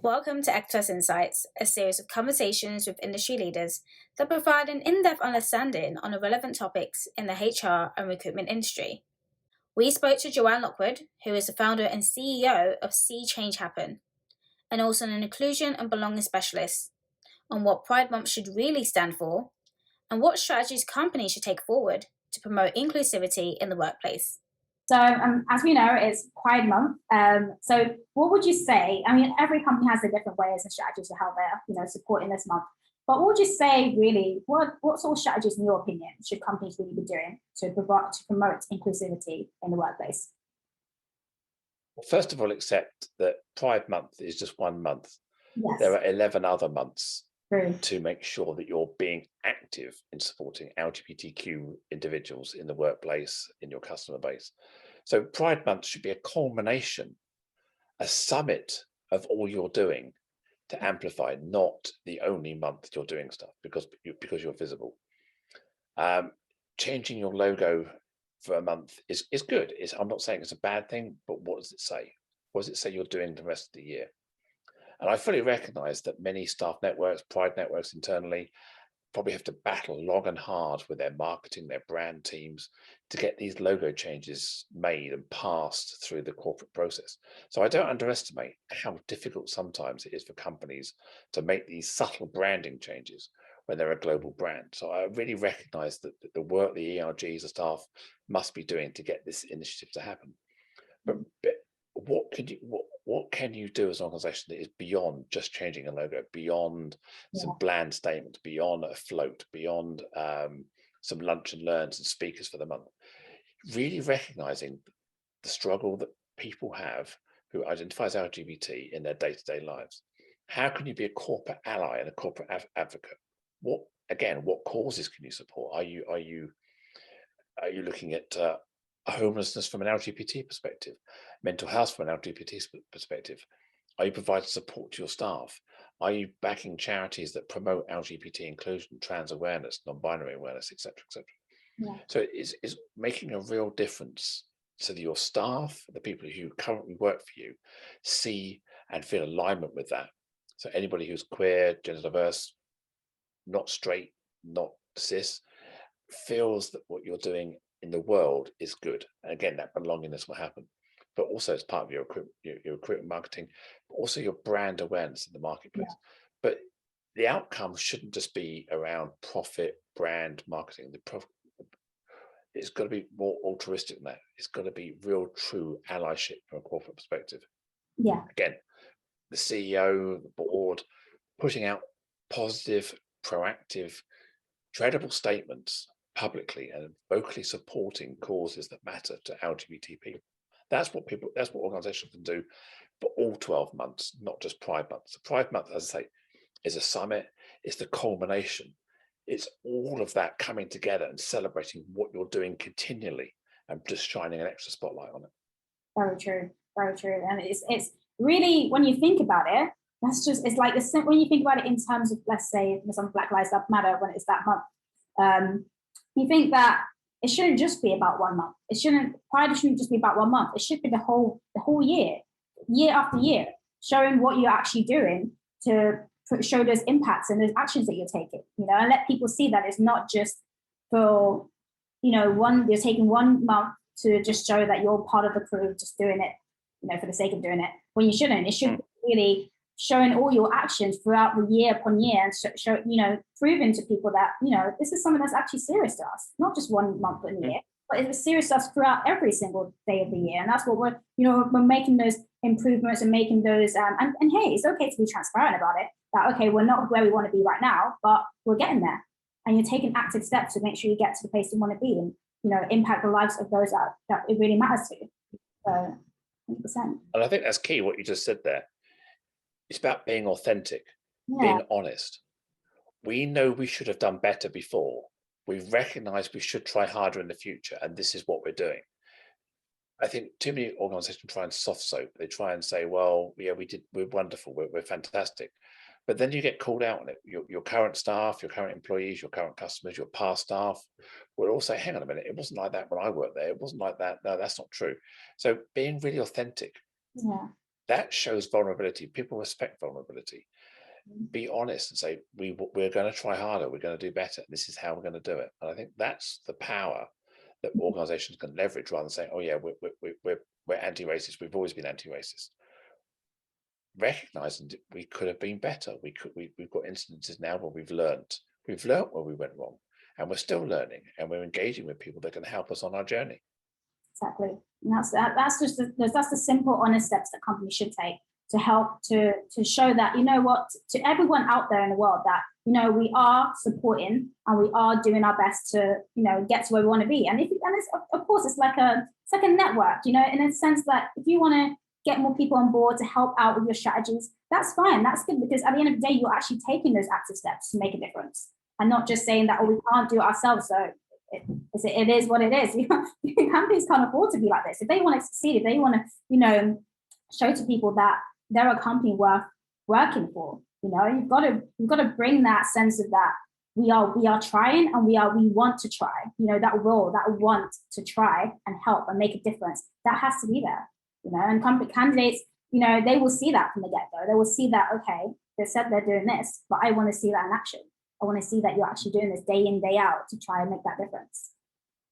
Welcome to Actors Insights, a series of conversations with industry leaders that provide an in-depth understanding on the relevant topics in the HR and recruitment industry. We spoke to Joanne Lockwood, who is the founder and CEO of See Change Happen, and also an inclusion and belonging specialist, on what Pride Month should really stand for, and what strategies companies should take forward to promote inclusivity in the workplace. So as we know, it's Pride Month. So what would you say? I mean, every company has their different ways and strategies for how they're, supporting this month. But what would you say, really, what sort of strategies, in your opinion, should companies really be doing to promote inclusivity in the workplace? Well, first of all, accept that Pride Month is just one month. Yes. There are 11 other months True. to make sure that you're being active in supporting LGBTQ individuals in the workplace, in your customer base. So Pride Month should be a culmination, a summit of all you're doing to amplify, not the only month you're doing stuff because you're visible. Changing your logo for a month is good. I'm not saying it's a bad thing, but what does it say? What does it say you're doing the rest of the year? And I fully recognize that many staff networks, Pride networks internally, probably have to battle long and hard with their marketing, their brand teams to get these logo changes made and passed through the corporate process. So I don't underestimate how difficult sometimes it is for companies to make these subtle branding changes when they're a global brand. So I really recognize that the work the ERGs, the staff must be doing to get this initiative to happen. But what can you do as an organization that is beyond just changing a logo, beyond some bland statements, beyond a float, beyond some lunch and learns and speakers for the month? Really recognizing the struggle that people have who identify as LGBT in their day-to-day lives. How can you be a corporate ally and a corporate advocate? What causes can you support? Are you looking at homelessness from an LGBT perspective, mental health from an LGBT perspective? Are you providing support to your staff? Are you backing charities that promote LGBT inclusion, trans awareness, non-binary awareness, etc., etc.? Yeah. So it's making a real difference so that your staff, the people who currently work for you, see and feel alignment with that. So anybody who's queer, gender diverse, not straight, not cis, feels that what you're doing in the world is good. And again, that belongingness will happen. But also it's part of your recruitment marketing, but also your brand awareness in the marketplace. Yeah. But the outcome shouldn't just be around profit, brand, marketing. It's got to be more altruistic than that. It's got to be real, true allyship from a corporate perspective. Yeah. Again, the CEO, the board, putting out positive, proactive, credible statements publicly and vocally supporting causes that matter to LGBT people. That's what organizations can do for all 12 months, not just Pride Month. So Pride Month, as I say, is a summit, it's the culmination. It's all of that coming together and celebrating what you're doing continually and just shining an extra spotlight on it. Very true, very true. And it's really, when you think about it, it's like when you think about it in terms of, let's say, some Black Lives Matter when it's that month. You think that it shouldn't just be about 1 month. Pride shouldn't just be about 1 month. It should be the whole year after year, showing what you're actually doing to show those impacts and those actions that you're taking, and let people see that it's not just for, you're taking 1 month to just show that you're part of the crew, just doing it, for the sake of doing it, when you shouldn't. It should be really showing all your actions throughout the year upon year and proving to people that, this is something that's actually serious to us, not just 1 month in a year, but it's serious to us throughout every single day of the year. And that's what we're making those improvements and making those, and hey, it's okay to be transparent about it, that, okay, we're not where we want to be right now, but we're getting there. And you're taking active steps to make sure you get to the place you want to be and, impact the lives of those that it really matters to. So 100%. And I think that's key, what you just said there. It's about being authentic, being honest. We know we should have done better before. We recognize we should try harder in the future, and this is what we're doing. I think too many organizations try and soft soap. They try and say, well, yeah, we're wonderful, we're fantastic. But then you get called out on it. Your current staff, your current employees, your current customers, your past staff will all say, hang on a minute, it wasn't like that when I worked there. It wasn't like that. No, that's not true. So being really authentic. Yeah. that shows vulnerability. People respect vulnerability. Be honest and say, we're going to try harder, we're going to do better, this is how we're going to do it. And I think that's the power that organizations can leverage, rather than saying, oh yeah, we're anti-racist, we've always been anti-racist. Recognizing that we could have been better. We've got instances now where we've learned where we went wrong, and we're still learning, and we're engaging with people that can help us on our journey. Exactly. And that's just that's the simple, honest steps that companies should take to help to show that, you know what, to everyone out there in the world, that, you know, we are supporting and we are doing our best to, you know, get to where we want to be. And it's, of course, it's like a network, you know, in a sense that if you want to get more people on board to help out with your strategies, that's fine, that's good, because at the end of the day, you're actually taking those active steps to make a difference, and not just saying that, oh, we can't do it ourselves, so it is what it is. Companies can't afford to be like this. If they want to succeed, if they want to, you know, show to people that they're a company worth working for, you know, you've got to bring that sense of that we are trying, and we want to try, you know, that want to try and help and make a difference, that has to be there, you know. And company candidates, you know, they will see that from the get-go. They will see that, okay, they said they're doing this, but I want to see that in action. I want to see that you're actually doing this day in, day out to try and make that difference.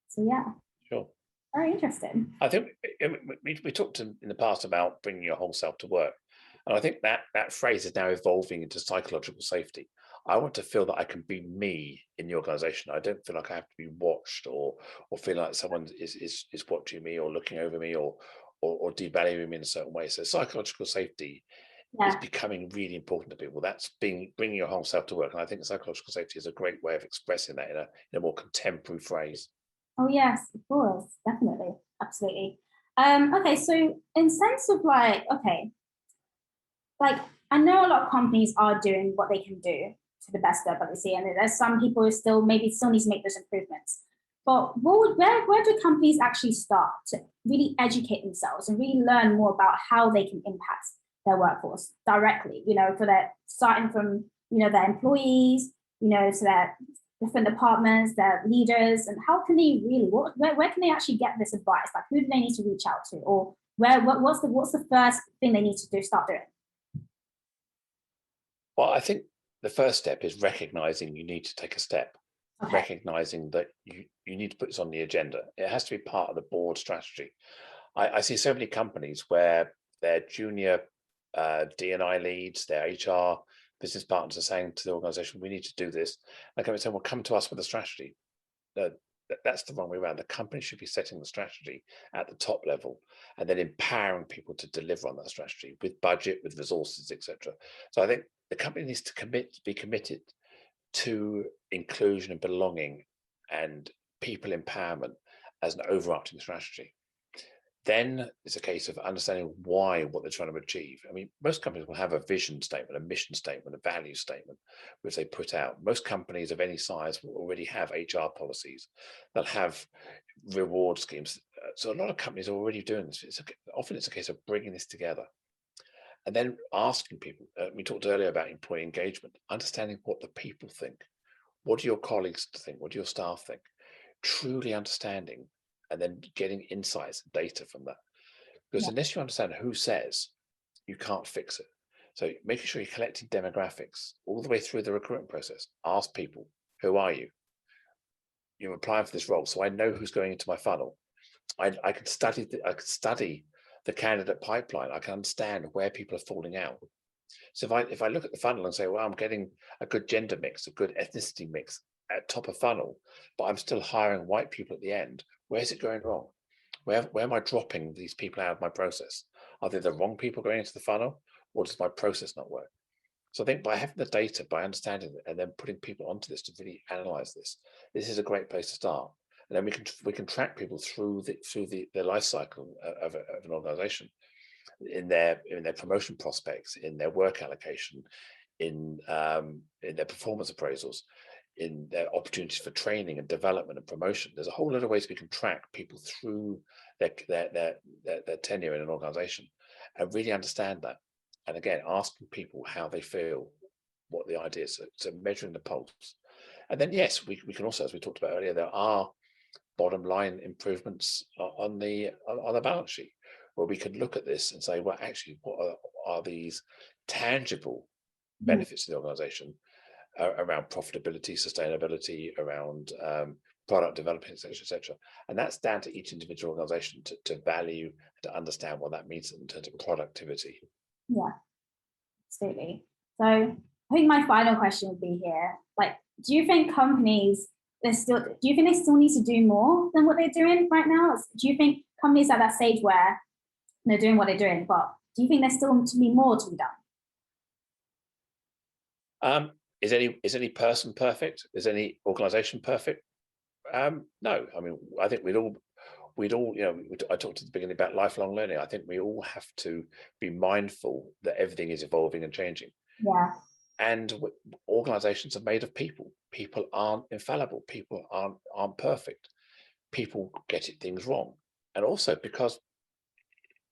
So yeah. Sure. Very interesting. I think we talked in the past about bringing your whole self to work. And I think that phrase is now evolving into psychological safety. I want to feel that I can be me in the organization. I don't feel like I have to be watched, or feel like someone is watching me or looking over me or devaluing me in a certain way. So psychological safety is becoming really important to people. That's bringing your whole self to work. And I think psychological safety is a great way of expressing that in a more contemporary phrase. Oh yes, of course, definitely, absolutely. Okay, so in sense of like, okay, like I know a lot of companies are doing what they can do to the best of their ability, and there's some people who still need to make those improvements. But where do companies actually start to really educate themselves and really learn more about how they can impact their workforce directly, you know, for their starting from, you know, their employees, you know, to their different departments, their leaders, and how can they really, where can they actually get this advice? Like, who do they need to reach out to, or what's the first thing they need to start doing? Well, I think the first step is recognizing you need to take a step. Okay. Recognizing that you need to put this on the agenda. It has to be part of the board strategy. I see so many companies where their junior D&I leads, their HR business partners are saying to the organization, we need to do this. And the company saying, well, come to us with a strategy. That's the wrong way around. The company should be setting the strategy at the top level and then empowering people to deliver on that strategy with budget, with resources, etc. So I think the company needs to be committed to inclusion and belonging and people empowerment as an overarching strategy. Then it's a case of understanding what they're trying to achieve. I mean, most companies will have a vision statement, a mission statement, a value statement, which they put out. Most companies of any size will already have HR policies. They'll have reward schemes. So a lot of companies are already doing this. Often it's a case of bringing this together. And then asking people, we talked earlier about employee engagement, understanding what the people think. What do your colleagues think? What do your staff think? Truly understanding, and then getting insights and data from that. Because unless you understand who says, you can't fix it. So making sure you're collecting demographics all the way through the recruitment process. Ask people, who are you? You're applying for this role, so I know who's going into my funnel. I could study the candidate pipeline. I can understand where people are falling out. So if I look at the funnel and say, well, I'm getting a good gender mix, a good ethnicity mix at top of funnel, but I'm still hiring white people at the end, where's it going wrong? Where am I dropping these people out of my process? Are they the wrong people going into the funnel, or does my process not work? So I think by having the data, by understanding it, and then putting people onto this to really analyze this is a great place to start. And then we can track people through the life cycle of an organization, in their promotion prospects, in their work allocation, in their performance appraisals, in their opportunities for training and development and promotion. There's a whole lot of ways we can track people through their tenure in an organization and really understand that. And again, asking people how they feel, what the idea is. So measuring the pulse. And then, yes, we can also, as we talked about earlier, there are bottom line improvements on the balance sheet. where we could look at this and say, well, actually, what are these tangible benefits to the organization around profitability, sustainability, around product development, etc. And that's down to each individual organization to value, to understand what that means in terms of productivity. Yeah, absolutely. So I think my final question would be here, like, do you think companies, do you think they still need to do more than what they're doing right now? Do you think companies at that stage where they're doing what they're doing, but do you think there's still to be more to be done? Is any person perfect? Is any organization perfect? No. I mean, I think we'd all, I talked at the beginning about lifelong learning. I think we all have to be mindful that everything is evolving and changing. Yeah. And organizations are made of people. People aren't infallible. People aren't perfect. People get things wrong. And also because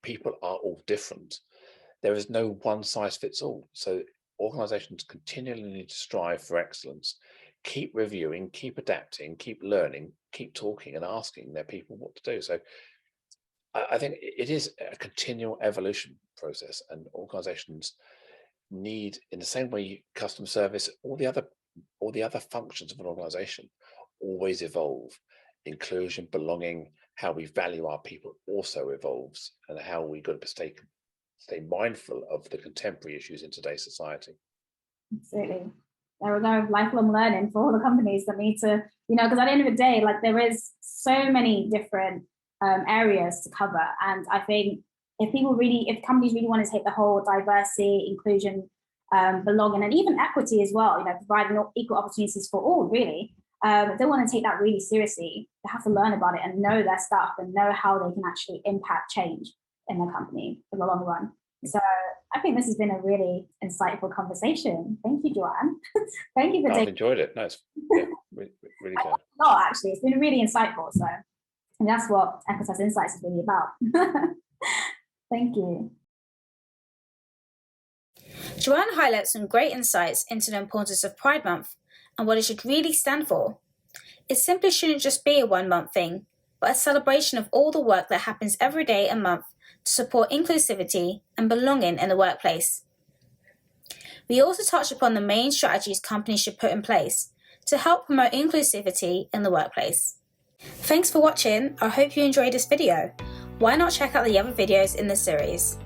people are all different, there is no one size fits all. So organizations continually need to strive for excellence, keep reviewing, keep adapting, keep learning, keep talking and asking their people what to do. So I think it is a continual evolution process, and organizations need, in the same way customer service, all the other functions of an organization always evolve. Inclusion, belonging, how we value our people also evolves, and how we got to stay mindful of the contemporary issues in today's society. Absolutely. There we go, lifelong learning for all the companies that need to, because at the end of the day, like, there is so many different areas to cover. And I think if companies really want to take the whole diversity, inclusion, belonging, and even equity as well, providing equal opportunities for all, really, if they want to take that really seriously, they have to learn about it and know their stuff and know how they can actually impact change in their company in the long run. So I think this has been a really insightful conversation. Thank you, Joanne. Thank you for I've enjoyed it. No, it's really good. No, actually, it's been really insightful. So, and that's what Equitas Insights is really about. Thank you. Joanne highlights some great insights into the importance of Pride Month and what it should really stand for. It simply shouldn't just be a 1 month thing, but a celebration of all the work that happens every day and month to support inclusivity and belonging in the workplace. We also touched upon the main strategies companies should put in place to help promote inclusivity in the workplace. Thanks for watching. I hope you enjoyed this video. Why not check out the other videos in this series?